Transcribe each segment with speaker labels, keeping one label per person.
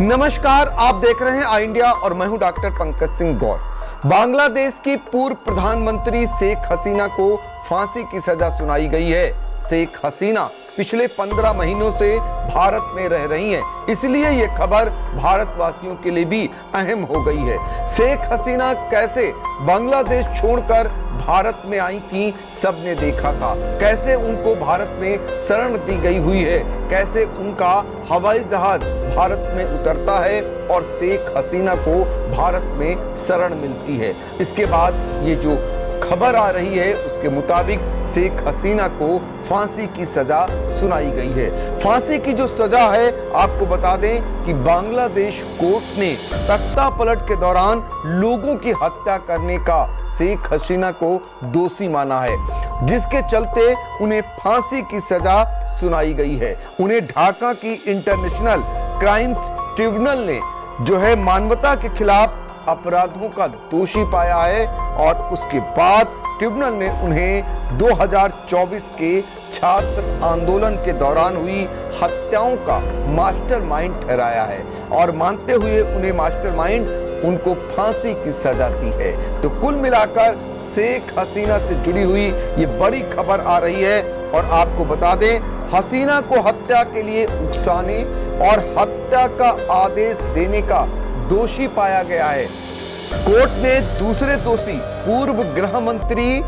Speaker 1: नमस्कार, आप देख रहे हैं आई इंडिया और मैं हूं डॉक्टर पंकज सिंह गौर। बांग्लादेश की पूर्व प्रधानमंत्री शेख हसीना को फांसी की सजा सुनाई गई है। शेख हसीना पिछले 15 महीनों से भारत में रह रही हैं, इसलिए ये खबर भारतवासियों के लिए भी अहम हो गई है। शेख हसीना कैसे बांग्लादेश छोड़कर भारत में आई थी, सबने देखा था। कैसे उनको भारत में शरण दी गई हुई है, कैसे उनका हवाई जहाज भारत में उतरता है और शेख हसीना को भारत में शरण मिलती है। इसके बाद ये जो खबर आ रही है उसके मुताबिक शेख हसीना को फांसी की सजा सुनाई गई है। फांसी की जो सजा है, आपको बता दें कि बांग्लादेश कोर्ट ने तख्ता पलट के दौरान लोगों की हत्या करने का शेख हसीना को दोषी माना है, जिसके चलते उन्हें फांसी की सजा सुनाई गई है। उन्हें ढाका की इंटरनेशनल क्राइम्स ट्रिब्यूनल ने जो है मानवता के खिलाफ अपराधों का दोषी पाया है और उसके बाद ट्रिब्यूनल ने उन्हें 2024 के छात्र आंदोलन के दौरान हुई हत्याओं का मास्टरमाइंड ठहराया है और मानते हुए उन्हें मास्टरमाइंड उनको फांसी की सजा दी है। तो कुल मिलाकर शेख हसीना से जुड़ी हुई ये बड़ी खबर आ रही है और आपको बता दें, हसीना को हत्या के लिए उकसाने और हत्या का आदेश देने का दोषी पाया गया है। कोर्ट ने दूसरे दोषी पूर्व गृह मंत्री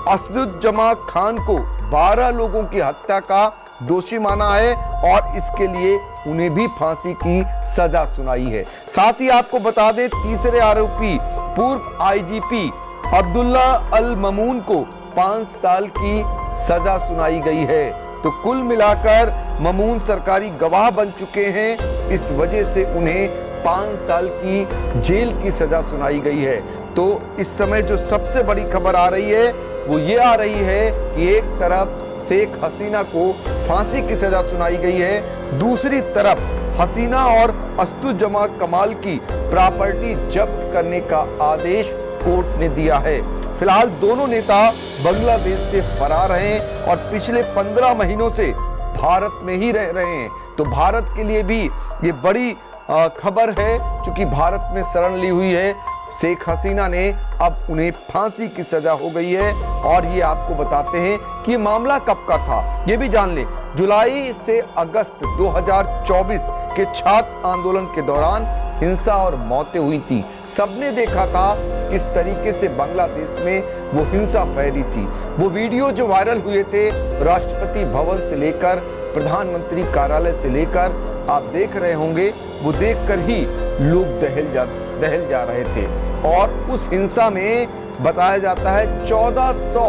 Speaker 1: असदुज्जमा खान को 12 लोगों की हत्या का दोषी माना है और इसके लिए उन्हें भी फांसी की सजा सुनाई है। साथ ही आपको बता दें, तीसरे आरोपी पूर्व आईजीपी अब्दुल्ला अल ममून को 5 साल की सजा सुनाई गई है। तो कुल मिलाकर ममून सरकारी गवाह बन चुके हैं, इस वजह से उन्हें 5 साल की जेल की सजा सुनाई गई है। तो इस समय जो सबसे बड़ी खबर आ रही है वो ये आ रही है कि एक तरफ शेख हसीना को फांसी की सजा सुनाई गई है, दूसरी तरफ हसीना और अस्दुज्जमा कमाल की प्रॉपर्टी जब्त करने का आदेश कोर्ट ने दिया है। फिलहाल दोनों नेता बांग्लादेश से फरार हैं और पिछले 15 महीनों से भारत में ही रह रहे हैं। तो भारत के लिए भी ये बड़ी खबर है, क्योंकि भारत में शरण ली हुई है शेख हसीना ने, अब उन्हें फांसी की सजा हो गई है। और ये आपको बताते हैं कि ये मामला कब का था, ये भी जान लें। जुलाई से अगस्त 2024 के छात्र आंदोलन के दौरान हिंसा और मौतें हुई थी। सबने देखा था किस तरीके से बांग्लादेश में वो हिंसा फैली थी। वो वीडियो जो वायरल हुए थे राष्ट्रपति भवन से लेकर प्रधानमंत्री कार्यालय से लेकर, आप देख रहे होंगे, वो देखकर ही लोग दहल जा रहे थे। और उस हिंसा में बताया जाता है 1400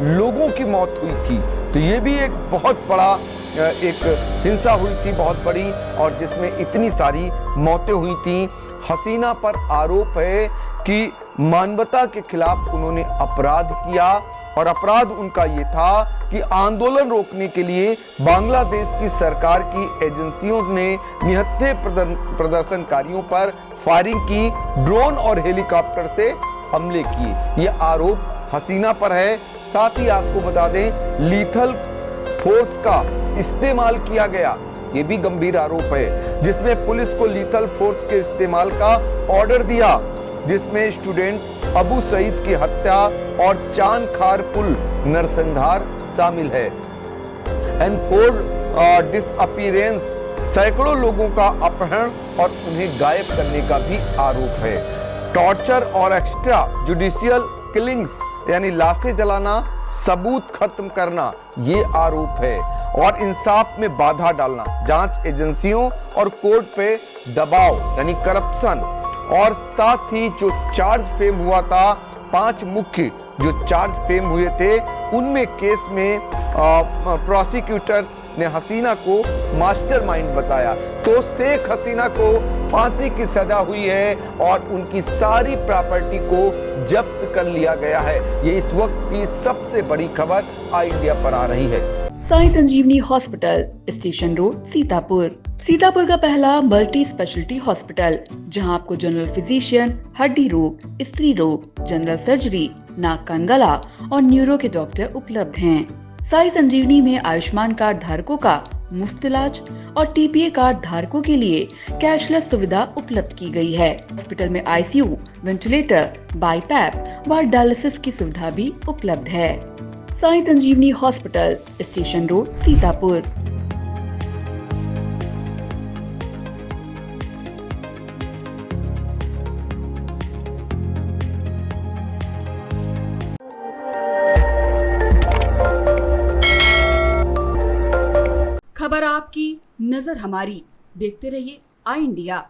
Speaker 1: लोगों की मौत हुई थी। तो ये भी एक बहुत बड़ा एक हिंसा हुई थी, बहुत बड़ी, और जिसमें इतनी सारी मौतें हुई थी। हसीना पर आरोप है कि मानवता के खिलाफ उन्होंने अपराध किया और अपराध उनका ये था कि आंदोलन रोकने के लिए बांग्लादेश की सरकार की एजेंसियों ने निहत्थे प्रदर्शनकारियों पर फायरिंग की, ड्रोन और हेलीकॉप्टर से हमले किए। ये आरोप हसीना पर है। साथ ही आपको बता दें, लीथल फोर्स का इस्तेमाल किया गया, ये भी गंभीर आरोप है, जिसमें पुलिस को लीथल फोर्स के इस्तेमाल का ऑर्डर दिया, जिसमें स्टूडेंट अबू सईद की हत्या और चांद खार पुल नरसंहार शामिल है। एंड फोर डिसअपीयरेंस, सैकड़ों लोगों का अपहरण और उन्हें गायब करने का भी आरोप है। टॉर्चर और एक्स्ट्रा जुडिशियल किलिंग्स, यानी लाशें जलाना, सबूत खत्म करना, ये आरोप है। और इंसाफ में बाधा डालना, जांच एजेंसियों और कोर्ट पे दबाव, यानी करप्शन। और साथ ही जो चार्ज फेम हुआ था, 5 मुख्य जो चार्ज फेम हुए थे, उनमें केस में प्रोसिक्यूटर्स ने हसीना को मास्टरमाइंड बताया। तो शेख हसीना को फांसी की सजा हुई है और उनकी सारी प्रॉपर्टी को जब्त कर लिया गया है। ये इस वक्त की सबसे बड़ी खबर आई इंडिया पर आ रही है।
Speaker 2: Sai Sanjeevani hospital, station road, Sitapur. Sitapur का पहला मल्टी स्पेशलिटी हॉस्पिटल, जहां आपको जनरल फिजिशियन, हड्डी रोग, स्त्री रोग, जनरल सर्जरी, नाक कान गला और न्यूरो के डॉक्टर उपलब्ध हैं। साई संजीवनी में आयुष्मान कार्ड धारकों का मुफ्त इलाज और टीपीए कार्ड धारकों के लिए कैशलेस सुविधा उपलब्ध की गई है। हॉस्पिटल में आईसीयू, वेंटिलेटर, बाईपैप व डायलिसिस की सुविधा भी उपलब्ध है। Sai Sanjeevani hospital, station road, Sitapur.
Speaker 3: खबर आपकी, नजर हमारी। देखते रहिए आई इंडिया।